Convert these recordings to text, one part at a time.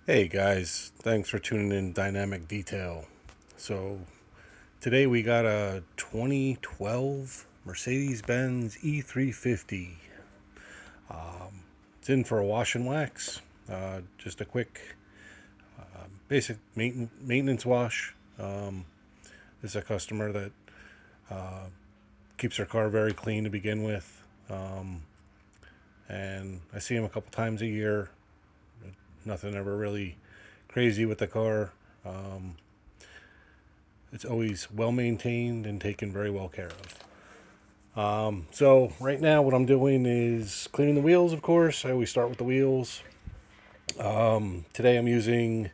Hey guys, thanks for tuning in Dynamic Detail. So, today we got a 2012 Mercedes Benz E350. It's in for a wash and wax. Just a quick basic maintenance wash. This is a customer that keeps her car very clean to begin with. And I see him a couple times a year. Nothing ever really crazy with the car. It's always well maintained and taken very well care of. So right now, what I'm doing is cleaning the wheels. Of course, I always start with the wheels. Today, I'm using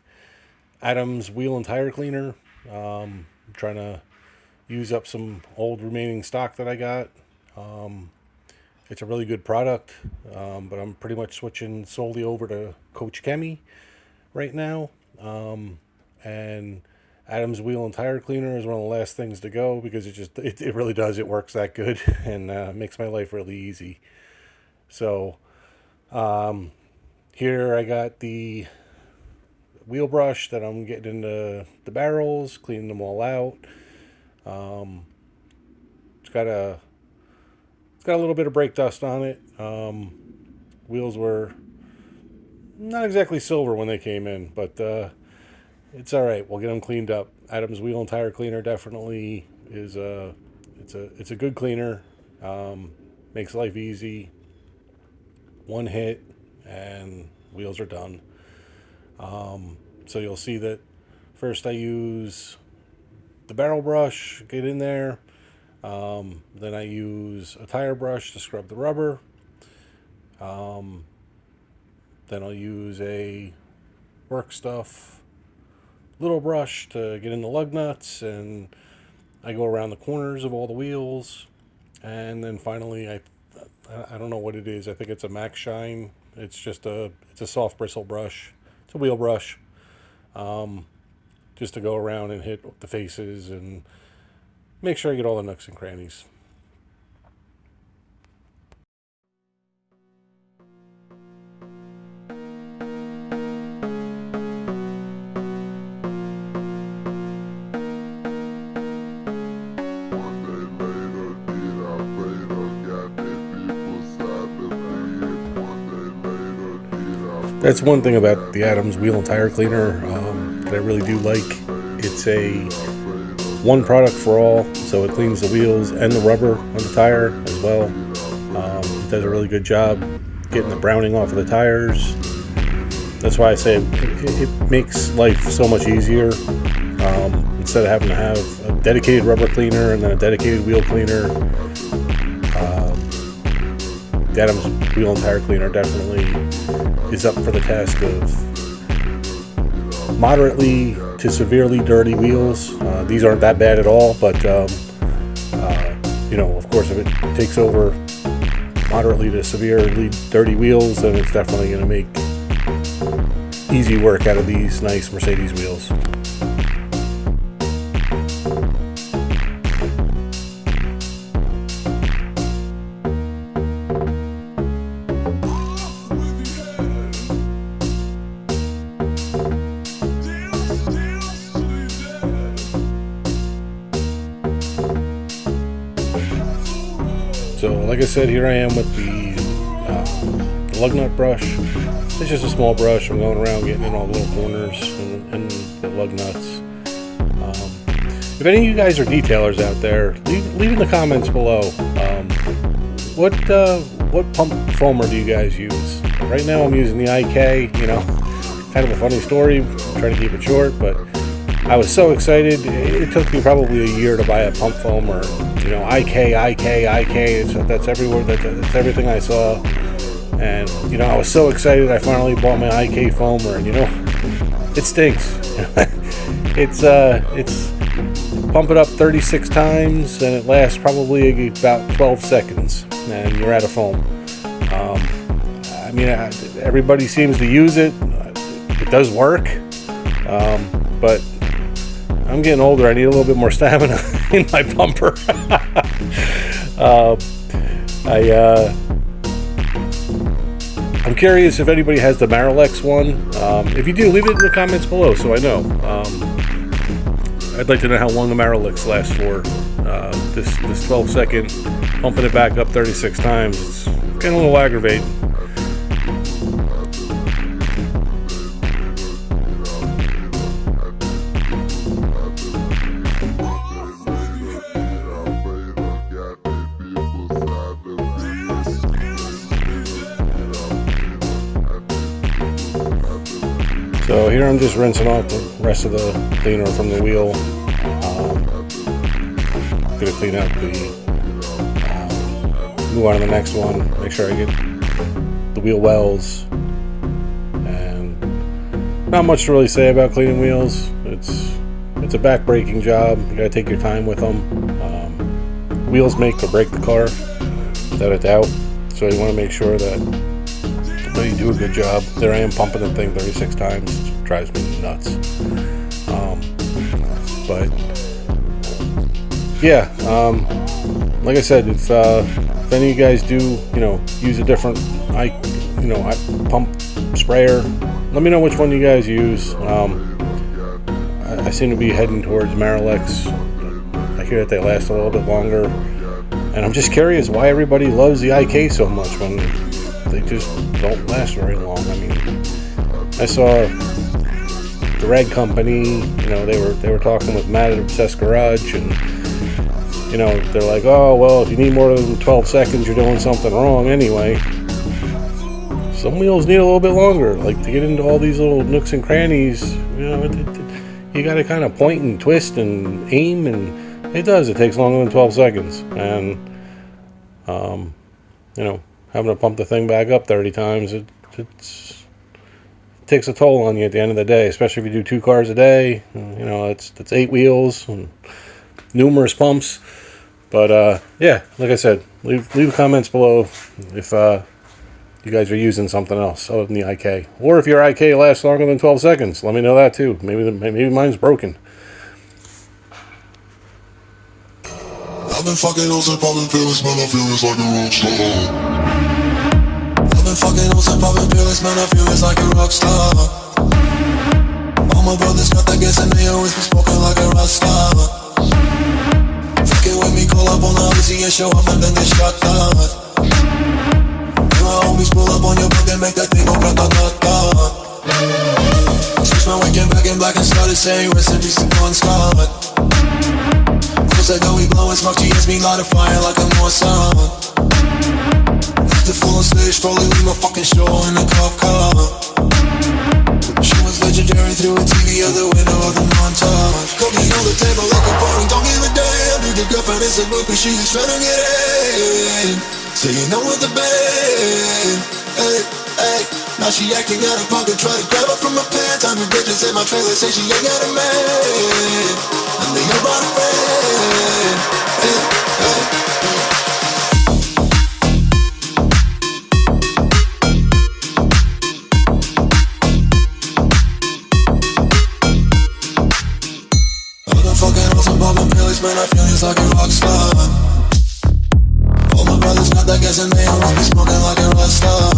Adam's wheel and tire cleaner. I'm trying to use up some old remaining stock that I got. It's a really good product, but I'm pretty much switching solely over to Koch Chemie right now. And Adam's wheel and tire cleaner is one of the last things to go because it really does. It works that good and makes my life really easy. So here I got the wheel brush that I'm getting into the barrels, cleaning them all out. It's got a little bit of brake dust on it. Wheels were not exactly silver when they came in, but it's all right. We'll get them cleaned up. Adam's wheel and tire cleaner definitely is it's a good cleaner. Makes life easy. One hit and wheels are done. So you'll see that first I use the barrel brush, get in there. Then I use a tire brush to scrub the rubber. Then I'll use a work stuff little brush to get in the lug nuts, and I go around the corners of all the wheels. And then finally, I don't know what it is. I think it's a Max Shine. It's a soft bristle brush. It's a wheel brush, just to go around and hit the faces and make sure I get all the nooks and crannies. One day later, did I later got that people side the bed. One day later, did I That's one thing later about got the that Adams wheel and tire people cleaner side the that I really do bed. like. One day It's a later, one got product that for all, so it people cleans the side the wheels and the rubber on the bed. tire One as day well. did I It later does a really good got job that getting the people browning side off of the the bed. tires. That's why I say it makes life so much easier. Instead of having to have a dedicated rubber cleaner and then a dedicated wheel cleaner, the Adams wheel and tire cleaner definitely is up for the task of moderately to severely dirty wheels. These aren't that bad at all, but of course, if it takes over moderately to severely dirty wheels, then it's definitely going to make easy work out of these nice Mercedes wheels. So, like I said, here I am with the lug nut brush. It's just a small brush. I'm going around getting in all the little corners and the lug nuts. If any of you guys are detailers out there, leave in the comments below. What pump foamer do you guys use? Right now, I'm using the IK. Kind of a funny story. I'm trying to keep it short, but I was so excited. It took me probably a year to buy a pump foamer. IK, IK, IK. That's everywhere. That's everything I saw. And I was so excited. I finally bought my IK foamer, and it stinks. It's pump it up 36 times, and it lasts probably about 12 seconds, and you're out of foam. Everybody seems to use it. It does work, but I'm getting older. I need a little bit more stamina in my pumper. I I'm curious if anybody has the Marilex one. If you do, leave it in the comments below so I know. I'd like to know how long the Marilex lasts for. This 12-second, pumping it back up 36 times, it's getting a little aggravating. So here I'm just rinsing off the rest of the cleaner from the wheel. Gonna clean up the, move on to the next one, make sure I get the wheel wells. And not much to really say about cleaning wheels. It's a back-breaking job. You gotta take your time with them. Wheels make or break the car, without a doubt. So you wanna make sure that you do a good job. There I am pumping the thing 36 times. It drives me nuts. But yeah, like I said, if any of you guys do, use a different pump sprayer, let me know which one you guys use. I seem to be heading towards Marilex. I hear that they last a little bit longer, and I'm just curious why everybody loves the IK so much when they just don't last very long. I mean, I saw the Red Company, they were talking with Matt at Obsessed Garage, and they're like, oh well, if you need more than 12 seconds, you're doing something wrong anyway. Some wheels need a little bit longer, like to get into all these little nooks and crannies. You got to kind of point and twist and aim, and it takes longer than 12 seconds. And having to pump the thing back up 30 times, it takes a toll on you at the end of the day, especially if you do 2 cars a day. It's 8 wheels and numerous pumps. But yeah, like I said, leave comments below if you guys are using something else other than the IK, or if your IK lasts longer than 12 seconds. Let me know that too. Maybe mine's broken. I've been fucking hoes and popping pills, man, I feel it's like a rock star. I've been fucking hoes and popping pills, man, I feel it's like a rock star. All my brothers got that gas and they always be smoking like a rock star. Fucking with me, call up on the Uzi and show up and then they shot that. And my homies pull up on your block and make that thing go grata-ta-ta. Switch my weekend back in black and started saying recipes to Bon Scott. Said that we blowin' smoke, she hits me light a fire like a Mossad. After full on stage, probably leave my fucking show in a cop car. She was legendary through a TV out the window of the montage. Cooking on the table like a party, don't give a damn. Dude, your girlfriend is a groupie, she just tryna get in. Saying I'm with the band, hey, hey. Now she acting out of pocket, try to grab her from my pants. I'm a bitches in my trailer, say she ain't got a man. And they hear about a friend, hey, hey. I've been fucking hoes and popping pills, man, I feel it's like a rock star. All my brothers got that gas and they always be smoking like a rock star.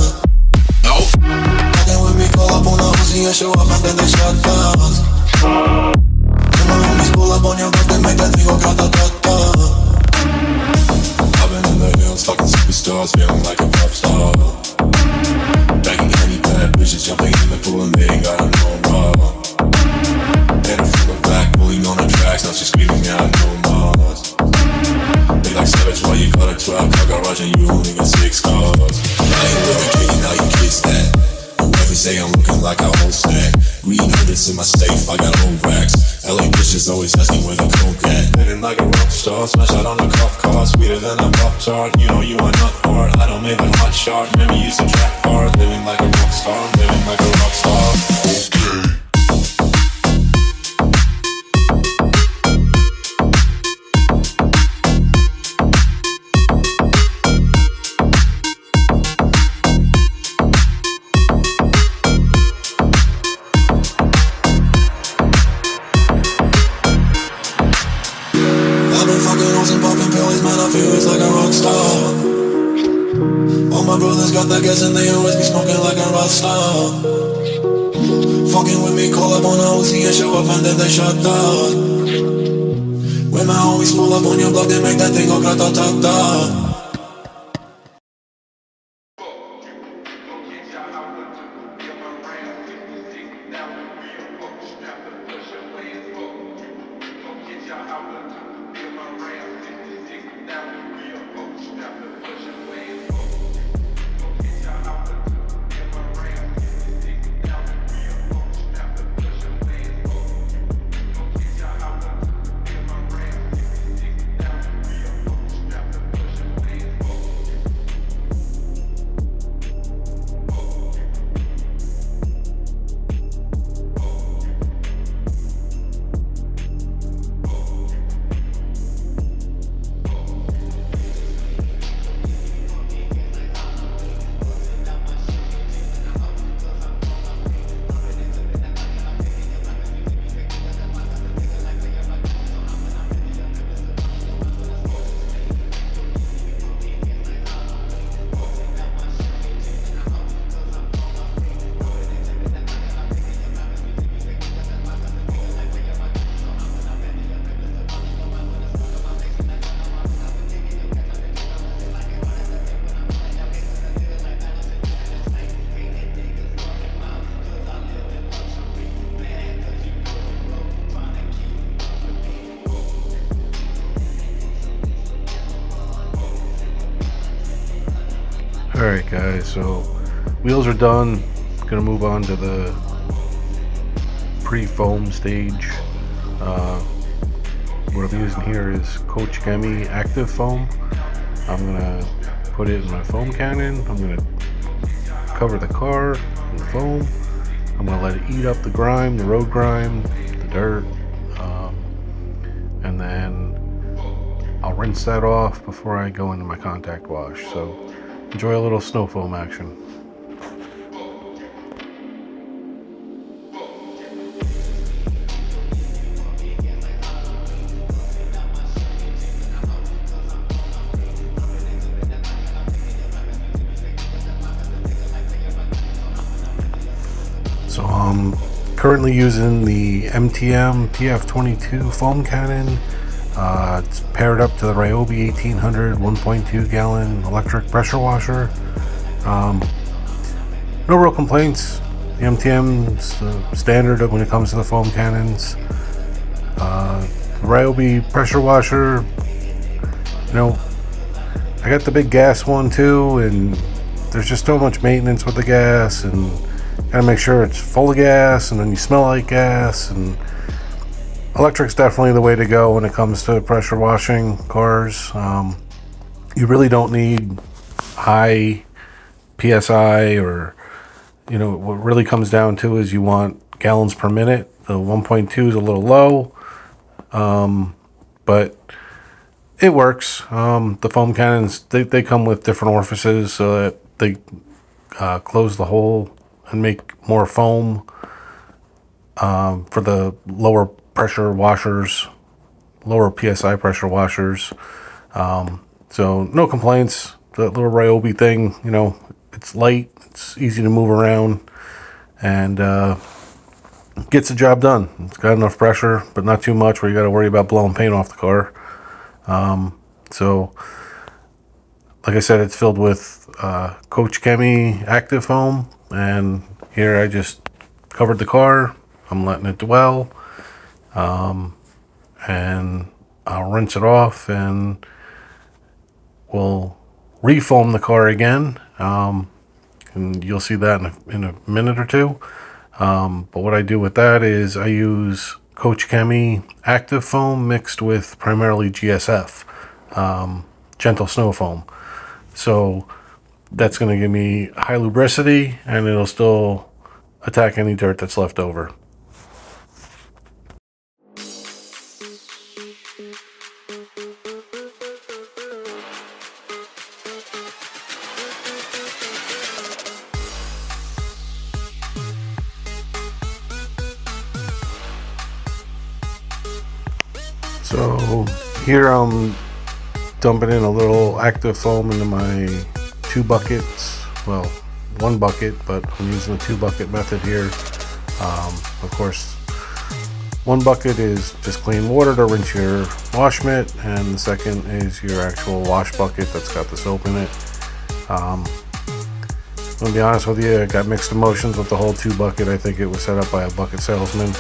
Fucking with me, call up on the Uzi and show up and then they shot down. And my homies pull up on your block, they make that thing go grata-ta-ta. I've been in the hills, fucking superstars, feeling like a pop star. Banging any bad bitches, jumping in the pool and they ain't got no problem. And I'm from the back, pulling on the tracks, now she's screaming out no more. They like savage, why you got a 12 car garage and you only got 6 cars. I ain't with the king, now you kiss that. Every day I'm looking like a whole stack. Green hundreds in my safe, I got old racks. LA bitches always asking where the coke at. Living like a rock star, smash out on the cop car. Sweeter than a pop tart, you know you are not hard. I don't make a hot shot, remember you used to track hard. Living like a rock star, living like a rock star. Okay. All my brothers got the gas and they always be smoking like a rock star. Fucking with me, call up on a Uzi and show up and then they shut down. When my homies pull up on your block, they make that thing go grata-ta-ta. Alright guys, so wheels are done. Gonna move on to the pre-foam stage. What I'm using here is Koch Chemie active foam. I'm gonna put it in my foam cannon. I'm gonna cover the car in the foam. I'm gonna let it eat up the grime, the road grime, the dirt, and then I'll rinse that off before I go into my contact wash. So enjoy a little snow foam action. So I'm currently using the MTM PF22 foam cannon. It's paired up to the Ryobi 1800 1.2 gallon electric pressure washer. No real complaints. The MTM's standard when it comes to the foam cannons. The Ryobi pressure washer, you know, I got the big gas one too, and there's just so much maintenance with the gas, and gotta make sure it's full of gas, and then you smell like gas. And electric's definitely the way to go when it comes to pressure washing cars. You really don't need high PSI, or, you know, what really comes down to is you want gallons per minute. The 1.2 is a little low, but it works. The foam cannons, they come with different orifices so that they close the hole and make more foam for the lower pressure washers, lower PSI pressure washers. So no complaints. The little Ryobi thing, you know, it's light, it's easy to move around, and gets the job done. It's got enough pressure, but not too much where you got to worry about blowing paint off the car. So like I said, it's filled with Koch Chemie active foam, and here I just covered the car. I'm letting it dwell, and I'll rinse it off, and we'll refoam the car again, and you'll see that in a minute or two. But what I do with that is I use Koch Chemie active foam mixed with primarily GSF, gentle snow foam. So that's going to give me high lubricity, and it'll still attack any dirt that's left over. So here I'm dumping in a little active foam into my 2 buckets well, one bucket, but I'm using the 2-bucket method here. Of course, one bucket is just clean water to rinse your wash mitt, and the second is your actual wash bucket that's got the soap in it. I'm gonna be honest with you, I got mixed emotions with the whole 2-bucket. I think it was set up by a bucket salesman.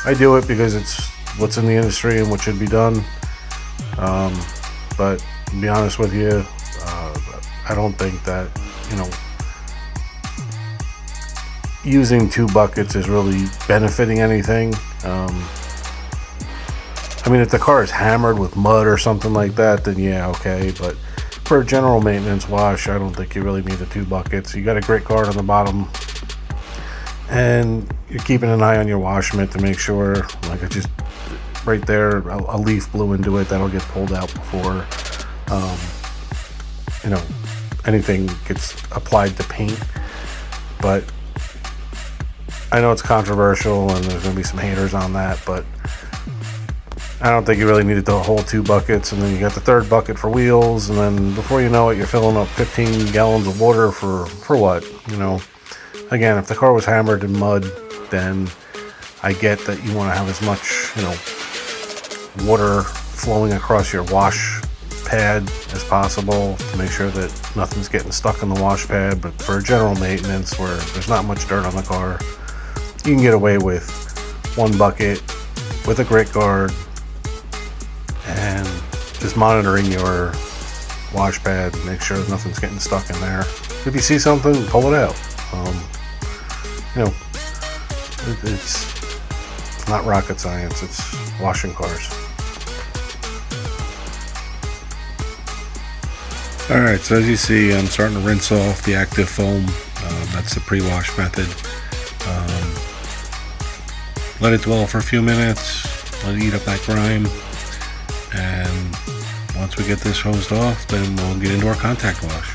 I do it because it's what's in the industry and what should be done. But to be honest with you, I don't think that, using 2 buckets is really benefiting anything. I mean, if the car is hammered with mud or something like that, then yeah, okay. But for a general maintenance wash, I don't think you really need the 2 buckets. You got a grit guard on the bottom, and you're keeping an eye on your wash mitt to make sure, like I just right there, a leaf blew into it. That'll get pulled out before anything gets applied to paint. But I know it's controversial and there's gonna be some haters on that, but I don't think you really needed the whole 2 buckets. And then you got the 3rd bucket for wheels, and then before you know it, you're filling up 15 gallons of water for what? Again, if the car was hammered in mud, then I get that you want to have as much water flowing across your wash pad as possible to make sure that nothing's getting stuck in the wash pad. But for general maintenance, where there's not much dirt on the car, you can get away with 1 bucket with a grit guard and just monitoring your wash pad, make sure nothing's getting stuck in there. If you see something, pull it out. It's not rocket science, it's washing cars. Alright, so as you see, I'm starting to rinse off the active foam. That's the pre-wash method. Let it dwell for a few minutes, let it eat up that grime, and once we get this hosed off, then we'll get into our contact wash.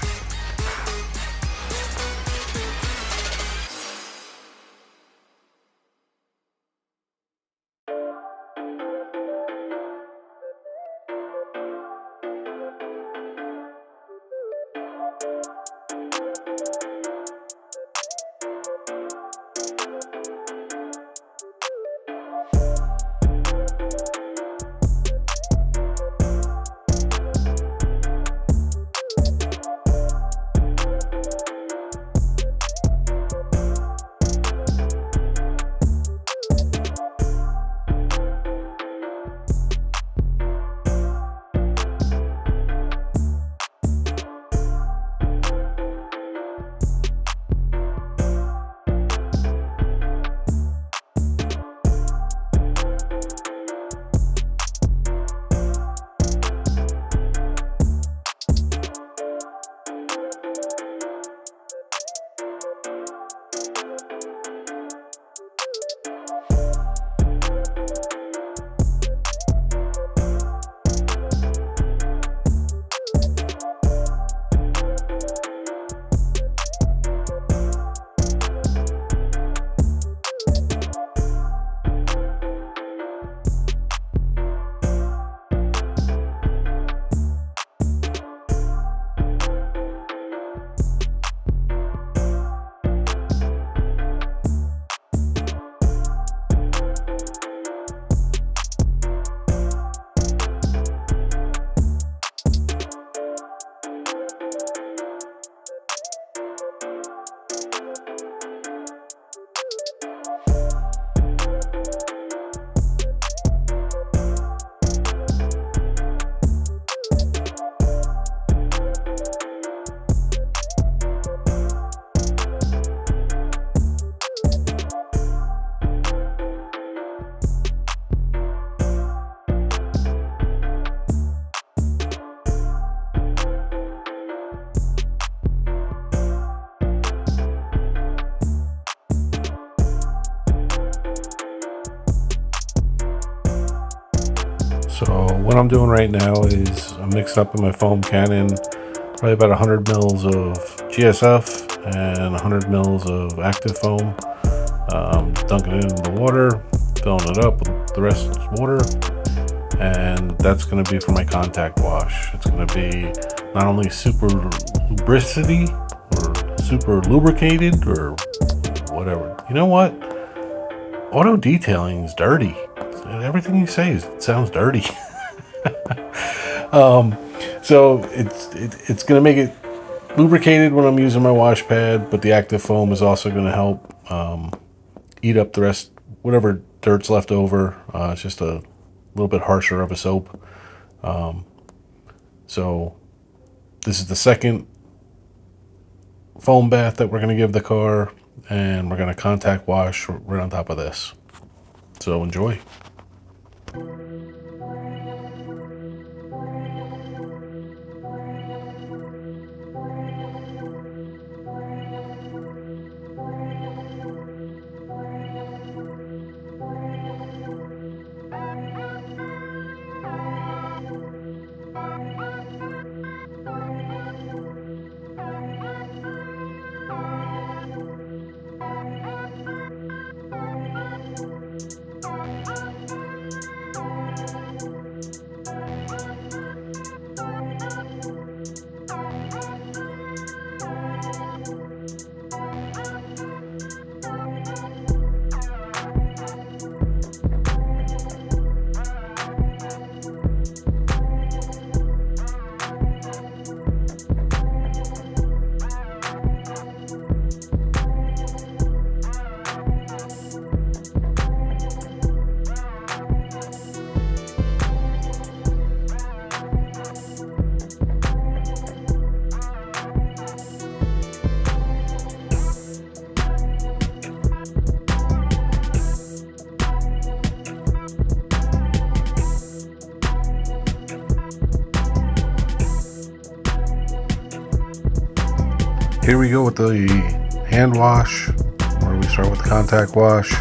So what I'm doing right now is I'm mixing up in my foam cannon probably about 100 mils of GSF and 100 mils of active foam. Dunking it into the water, filling it up with the rest of the water, and that's going to be for my contact wash. It's going to be not only super lubricity or super lubricated or whatever. You know what? Auto detailing is dirty. Everything you say sounds dirty. So it's going to make it lubricated when I'm using my wash pad, but the active foam is also going to help eat up the rest, whatever dirt's left over. It's just a little bit harsher of a soap. So this is the second foam bath that we're going to give the car, and we're going to contact wash right on top of this. So enjoy. Here we go with the hand wash, where we start with the contact wash.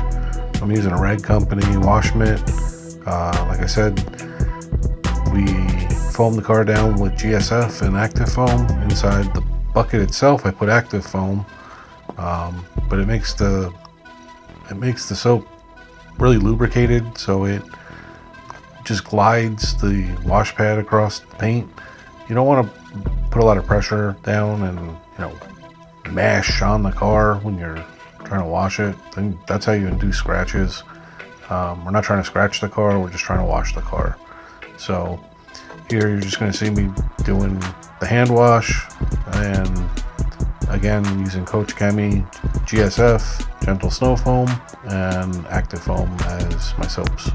I'm using a Red Company wash mitt. Like I said, we foam the car down with GSF and active foam. Inside the bucket itself, I put active foam, but it makes the soap really lubricated, so it just glides the wash pad across the paint. You don't want to put a lot of pressure down and mash on the car when you're trying to wash it. Then that's how you induce scratches. We're not trying to scratch the car, we're just trying to wash the car. So here you're just going to see me doing the hand wash, and again using Koch Chemie GSF, gentle snow foam, and active foam as my soaps.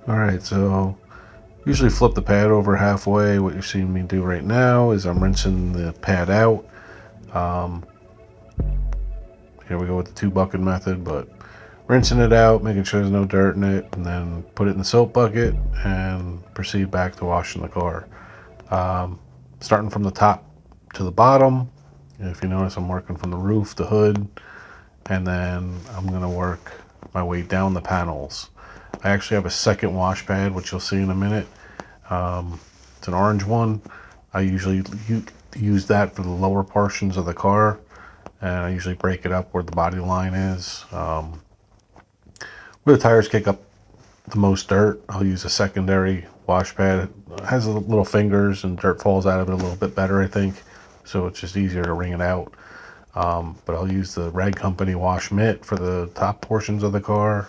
Alright, so usually flip the pad over halfway. What you're seeing me do right now is I'm rinsing the pad out. Here we go with the 2 bucket method, but rinsing it out, making sure there's no dirt in it, and then put it in the soap bucket and proceed back to washing the car. Starting from the top to the bottom. If you notice, I'm working from the roof, the hood, and then I'm going to work my way down the panels. I actually have a second wash pad, which you'll see in a minute. It's an orange one. I usually use that for the lower portions of the car, and I usually break it up where the body line is. Where the tires kick up the most dirt, I'll use a secondary wash pad. It has little fingers and dirt falls out of it a little bit better, I think, so it's just easier to wring it out. But I'll use the Red Company wash mitt for the top portions of the car,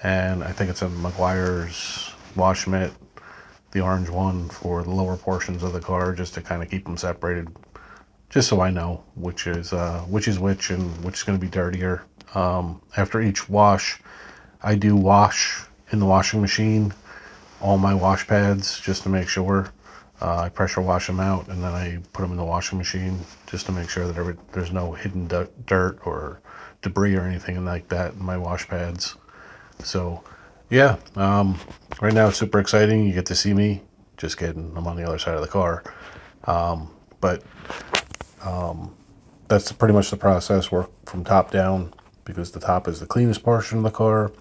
and I think it's a Meguiar's wash mitt, the orange one, for the lower portions of the car, just to kind of keep them separated, just so I know which is which and which is going to be dirtier. After each wash, I do wash in the washing machine all my wash pads just to make sure. I pressure wash them out, and then I put them in the washing machine just to make sure that there's no hidden dirt or debris or anything like that in my wash pads. So yeah, right now it's super exciting. You get to see me. Just kidding, I'm on the other side of the car. But that's pretty much the process. Work from top down, because the top is the cleanest portion of the car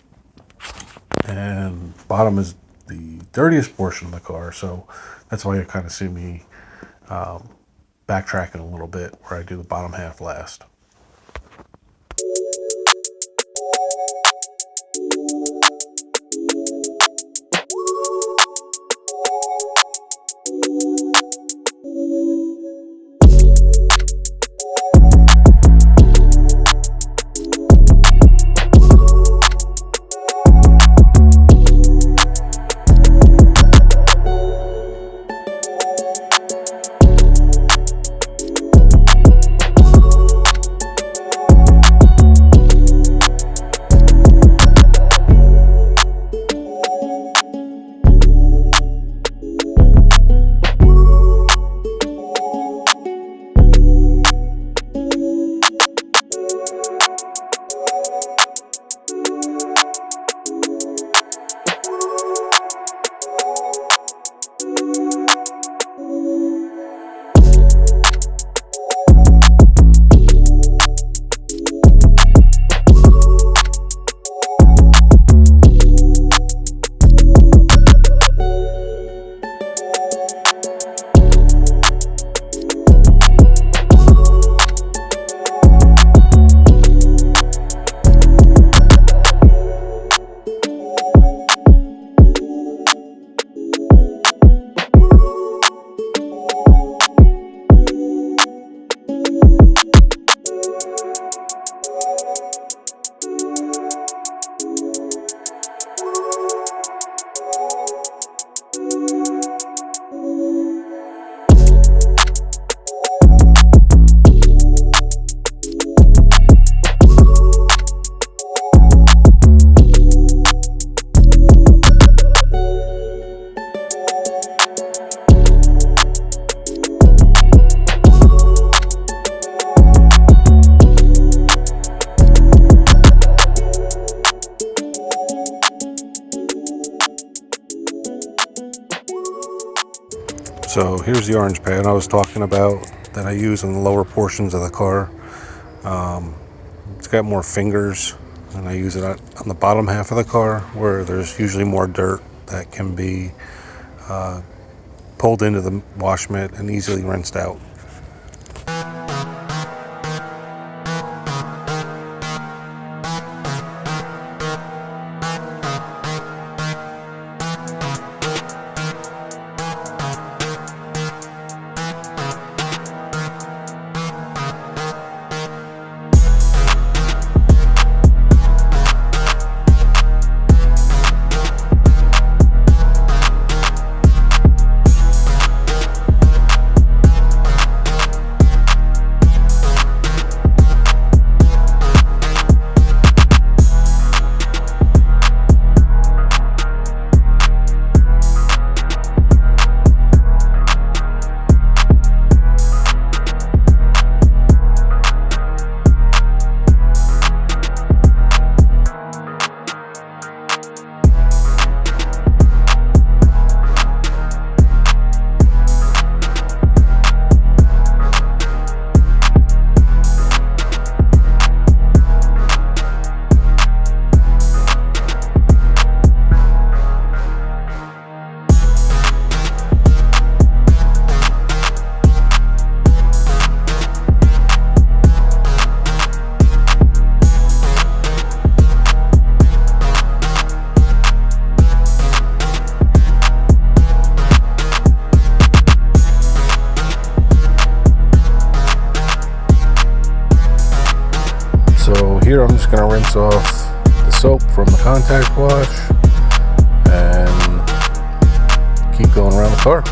and bottom is the dirtiest portion of the car. So that's why you kind of see me backtracking a little bit, where I do the bottom half last. So here's the orange pad I was talking about that I use in the lower portions of the car. It's got more fingers, and I use it on the bottom half of the car, where there's usually more dirt that can be pulled into the wash mitt and easily rinsed out. Here I'm just going to rinse off the soap from the contact wash and keep going around the car.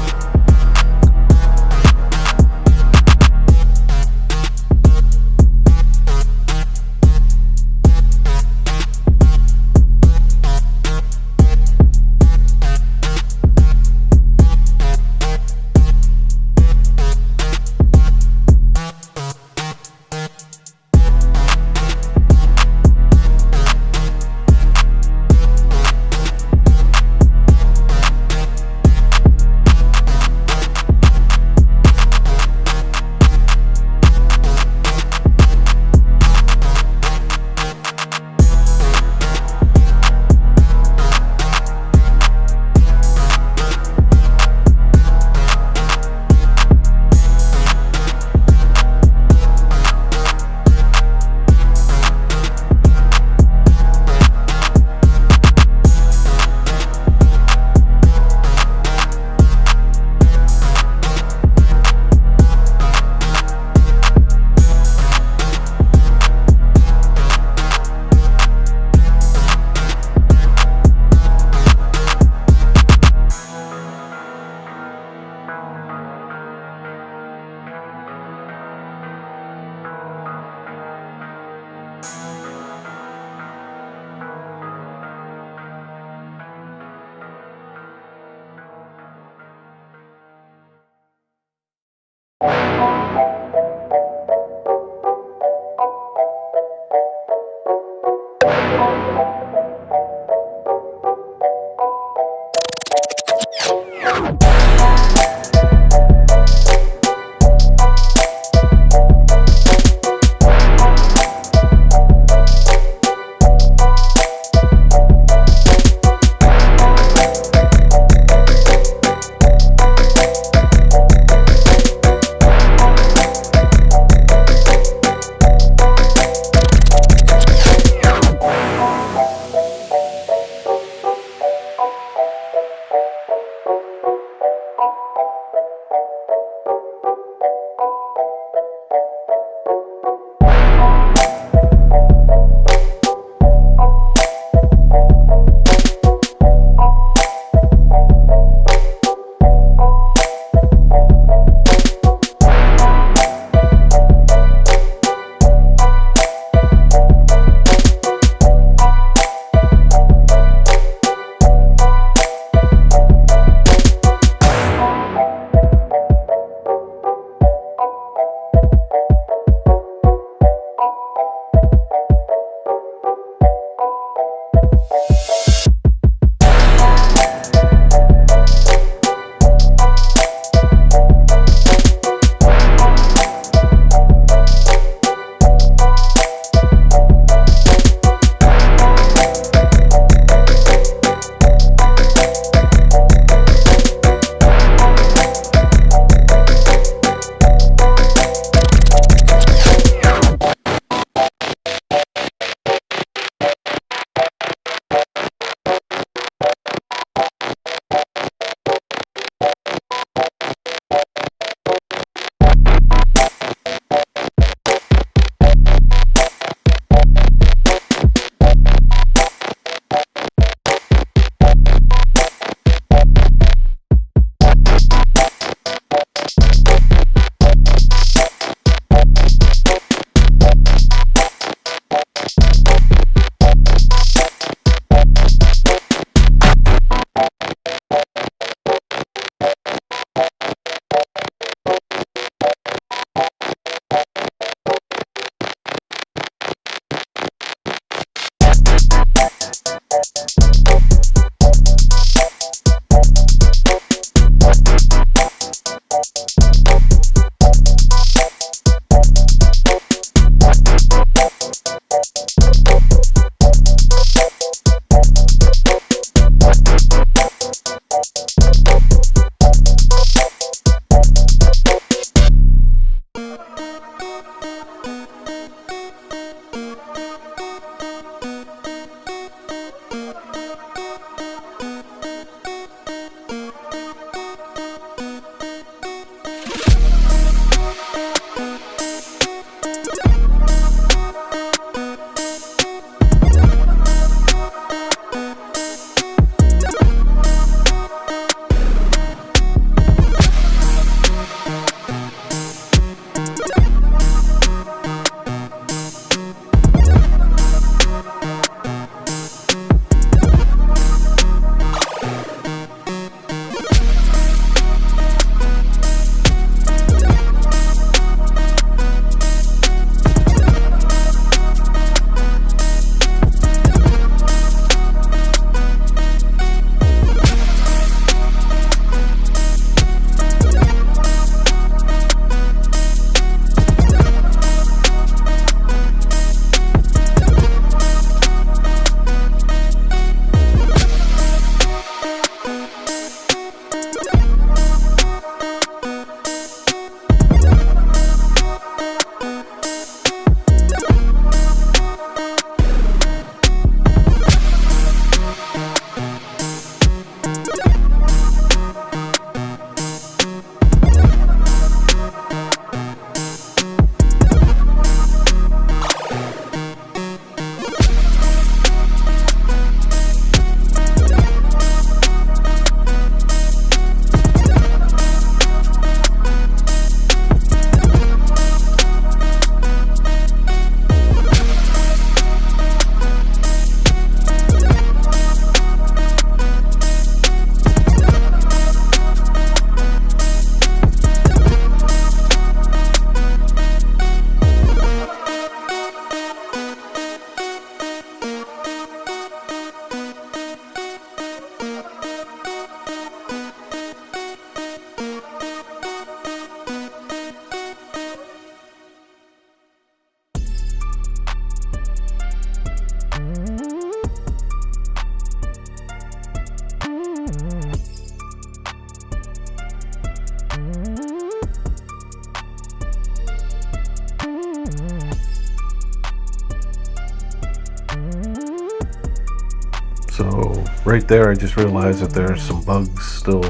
So right there, I just realized that there's some bugs still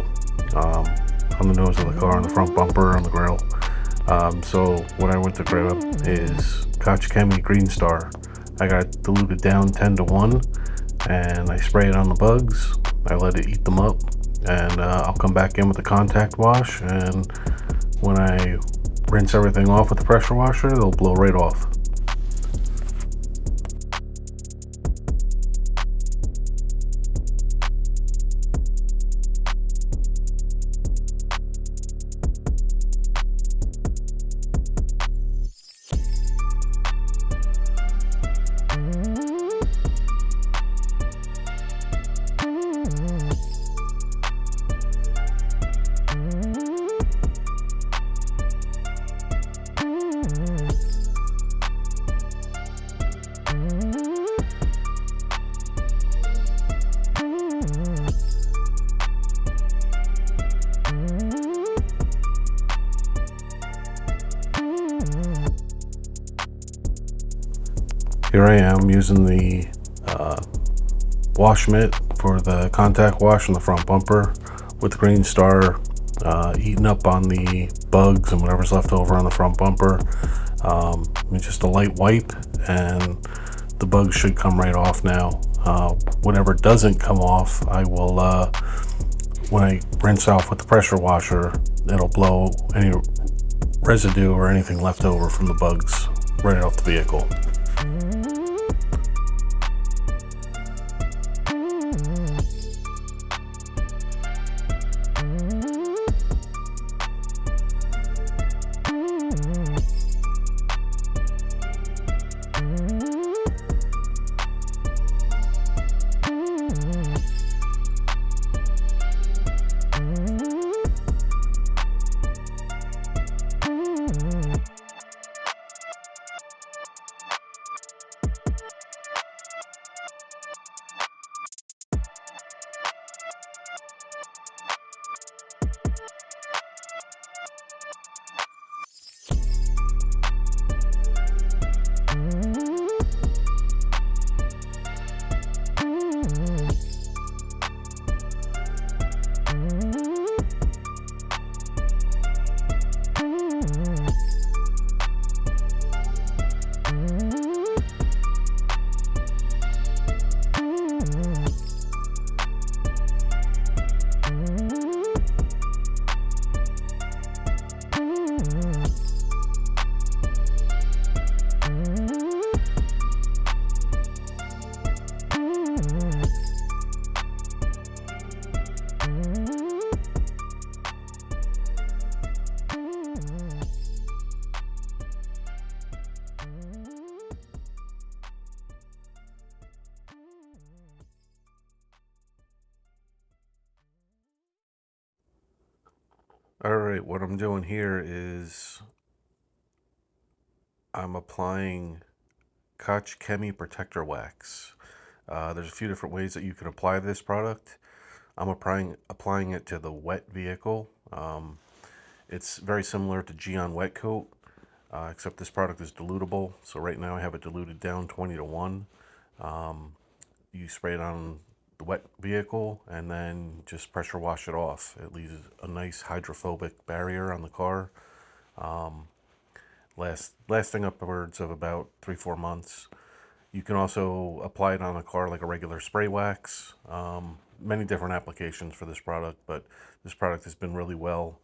on the nose of the car, on the front bumper, on the grill. So what I went to grab is Koch Chemie Green Star. I got diluted down 10 to 1, and I spray it on the bugs. I let it eat them up, and I'll come back in with the contact wash, and when I rinse everything off with the pressure washer, they'll blow right off. Here I am using the wash mitt for the contact wash on the front bumper with the Green Star eating up on the bugs and whatever's left over on the front bumper. It's just a light wipe and the bugs should come right off now. Whatever doesn't come off, I will, when I rinse off with the pressure washer, it'll blow any residue or anything left over from the bugs right off the vehicle. Alright, what I'm doing here is I'm applying Koch Chemie Protector Wax. There's a few different ways that you can apply this product. I'm applying it to the wet vehicle. It's very similar to Geon Wet Coat, except this product is dilutable. So right now I have it diluted down 20 to 1. You spray it on the wet vehicle and then just pressure wash it off. It leaves a nice hydrophobic barrier on the car, lasting upwards of about 3-4 months. You can also apply it on a car like a regular spray wax. Many different applications for this product, but this product has been really well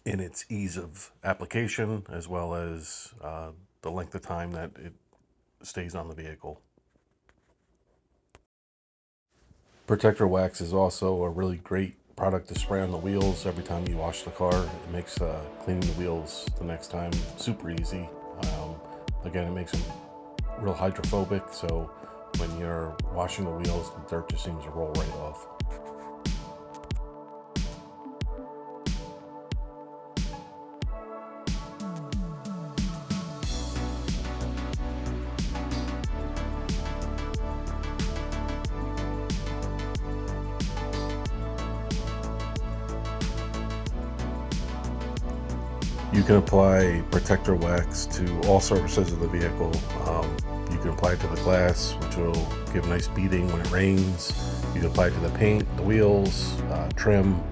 in its ease of application, as well as the length of time that it stays on the vehicle. Protector wax is also a really great product to spray on the wheels every time you wash the car. It makes cleaning the wheels the next time super easy. Again, it makes them real hydrophobic, so when you're washing the wheels, the dirt just seems to roll right off. You can apply protector wax to all surfaces of the vehicle. You can apply it to the glass, which will give a nice beating when it rains. You can apply it to the paint, the wheels, trim,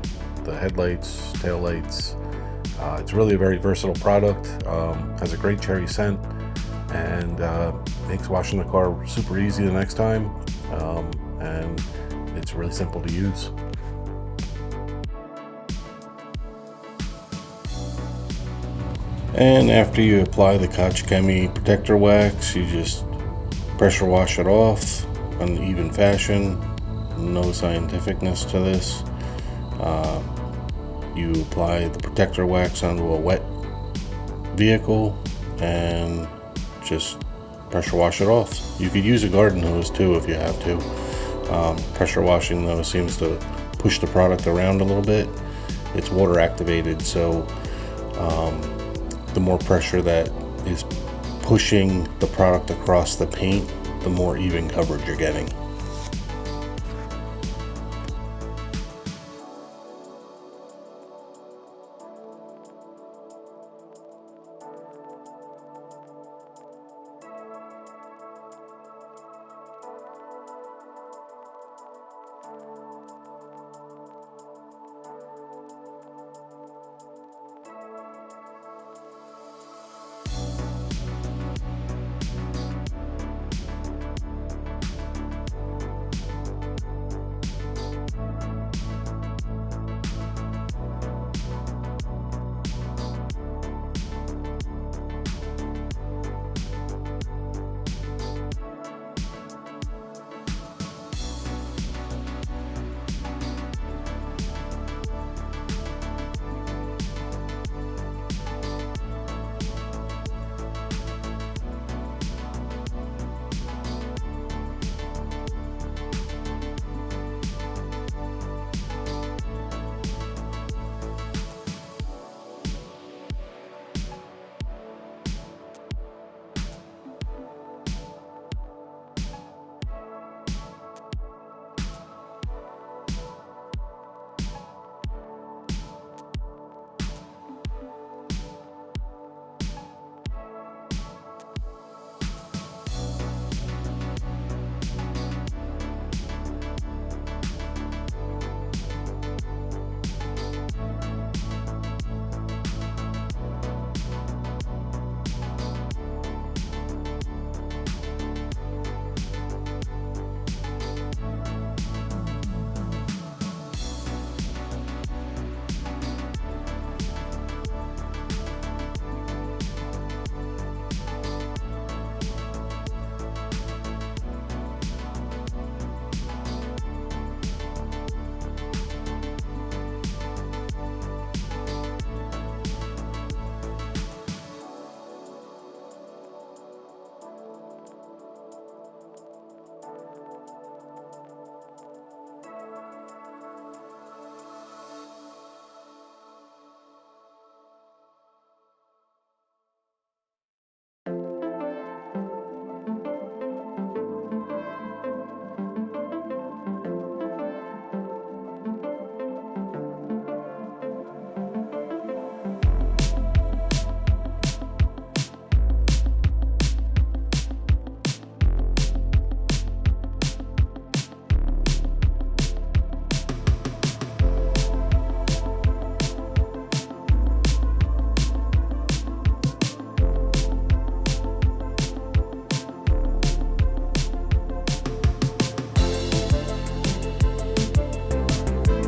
the headlights, tail lights. It's really a very versatile product. Has a great cherry scent, and makes washing the car super easy the next time. And it's really simple to use. And after you apply the Koch Chemie protector wax, you just pressure wash it off in an even fashion. No scientificness to this. You apply the protector wax onto a wet vehicle and just pressure wash it off. You could use a garden hose too if you have to. Pressure washing though seems to push the product around a little bit. It's water activated, so the more pressure that is pushing the product across the paint, the more even coverage you're getting.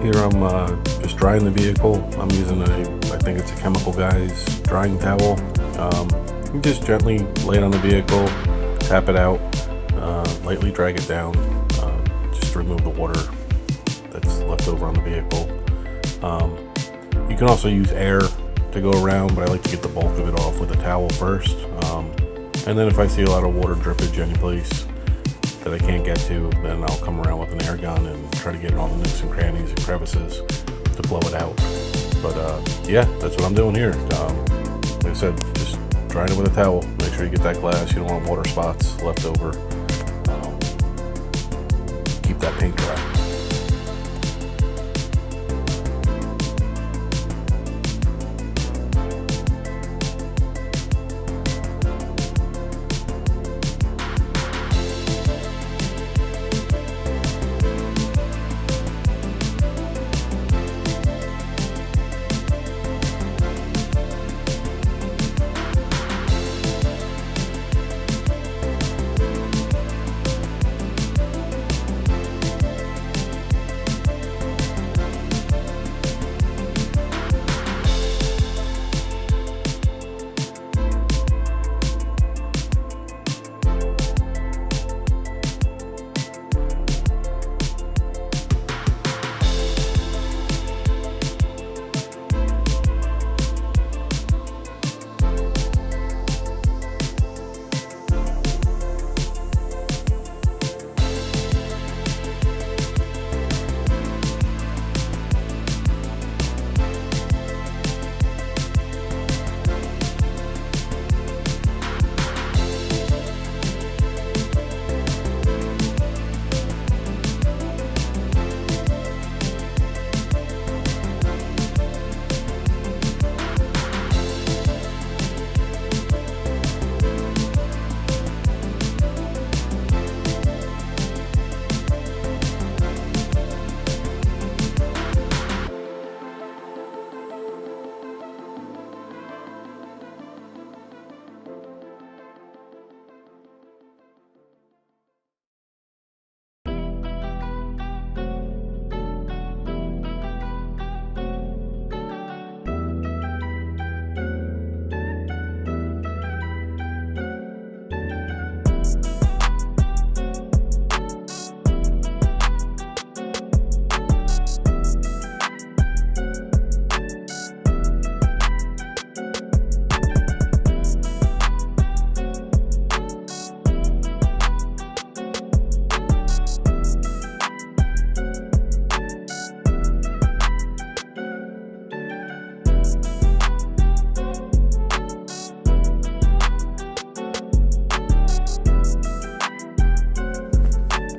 Here I'm just drying the vehicle. I'm using I think it's a Chemical Guys drying towel. You just gently lay it on the vehicle, tap it out, lightly drag it down, just to remove the water that's left over on the vehicle. You can also use air to go around, but I like to get the bulk of it off with a towel first. And then if I see a lot of water drippage anyplace that I can't get to, then I'll come around with an air gun and try to get in all the nooks and crannies and crevices to blow it out. But yeah, that's what I'm doing here. Like I said, just drying it with a towel. Make sure you get that glass. You don't want water spots left over. Keep that paint dry.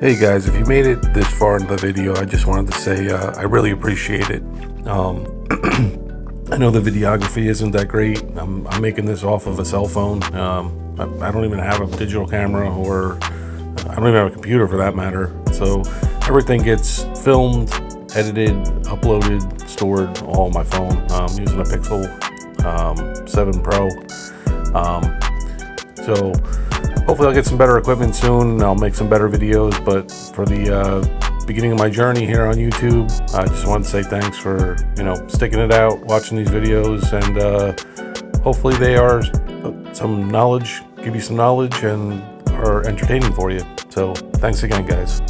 Hey guys, if you made it this far in the video, I just wanted to say I really appreciate it. I know the videography isn't that great. I'm making this off of a cell phone. I don't even have a digital camera, or I don't even have a computer for that matter. So everything gets filmed, edited, uploaded, stored all on my phone. I'm using a Pixel 7 Pro. So hopefully I'll get some better equipment soon and I'll make some better videos. But for the beginning of my journey here on YouTube, I just want to say thanks for, sticking it out, watching these videos, and hopefully they are some knowledge, give you some knowledge, and are entertaining for you. So thanks again, guys.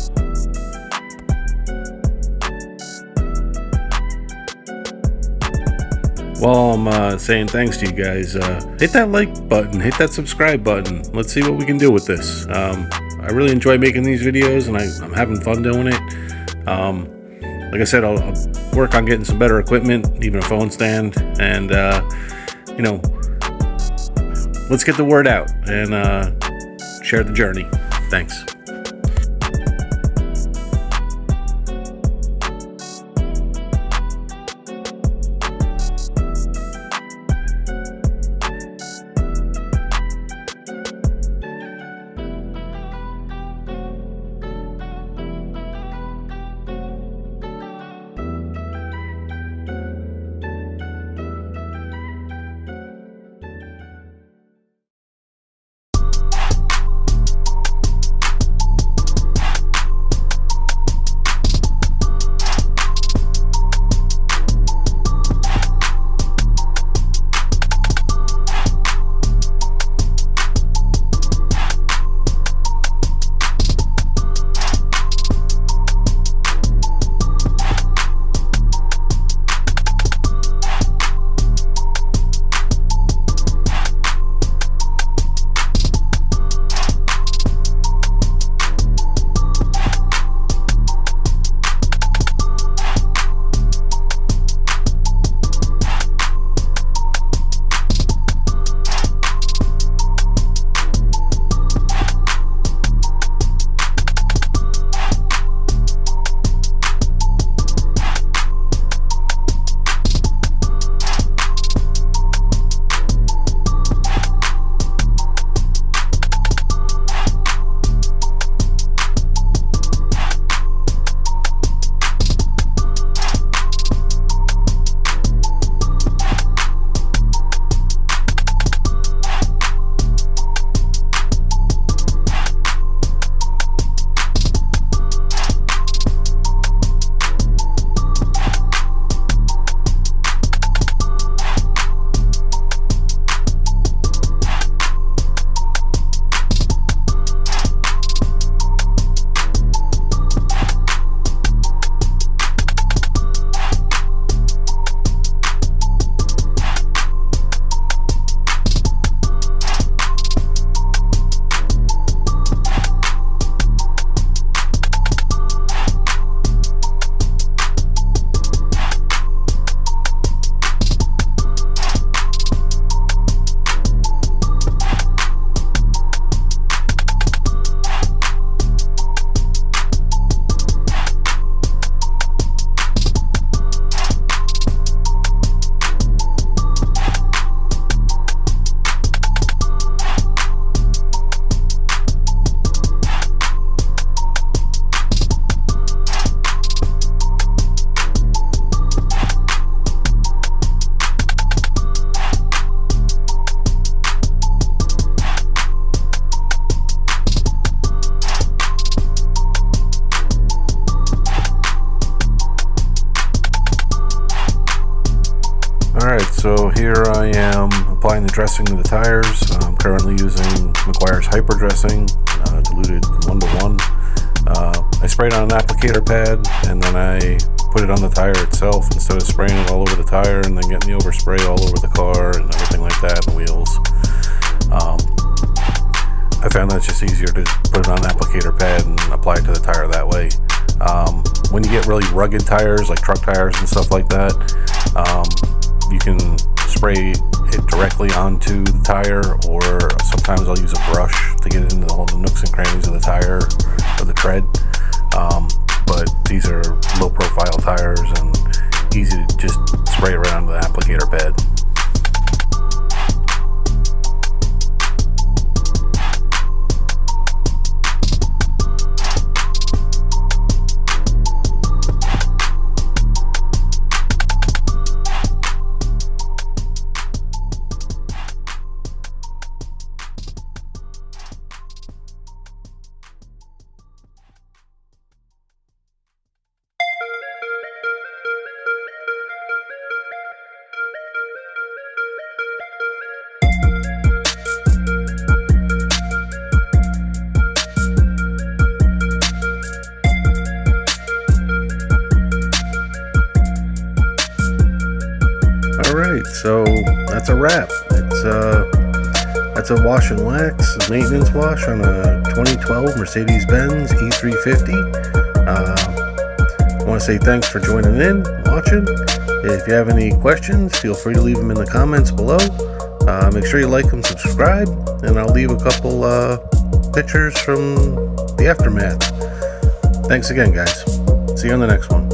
While I'm saying thanks to you guys, hit that like button, hit that subscribe button. Let's see what we can do with this. I really enjoy making these videos, and I'm having fun doing it. Like I said, I'll work on getting some better equipment, even a phone stand, and let's get the word out and share the journey. Thanks. So here I am applying the dressing to the tires. I'm currently using McGuire's Hyper Dressing, diluted 1:1. I sprayed on an applicator pad, and then I put it on the tire itself instead of spraying it all over the tire and then getting the overspray all over the car and everything like that, and the wheels. I found that it's just easier to put it on an applicator pad and apply it to the tire that way. When you get really rugged tires, like truck tires and stuff like that, you can spray it directly onto the tire, or sometimes I'll use a brush to get into all the nooks and crannies of the tire of the tread. But these are low profile tires and easy to just spray around the applicator bed. Alright, so that's a wrap. That's a wash and wax, a maintenance wash on a 2012 Mercedes-Benz E350. I want to say thanks for joining in, watching. If you have any questions, feel free to leave them in the comments below. Make sure you like and subscribe, and I'll leave a couple pictures from the aftermath. Thanks again, guys. See you on the next one.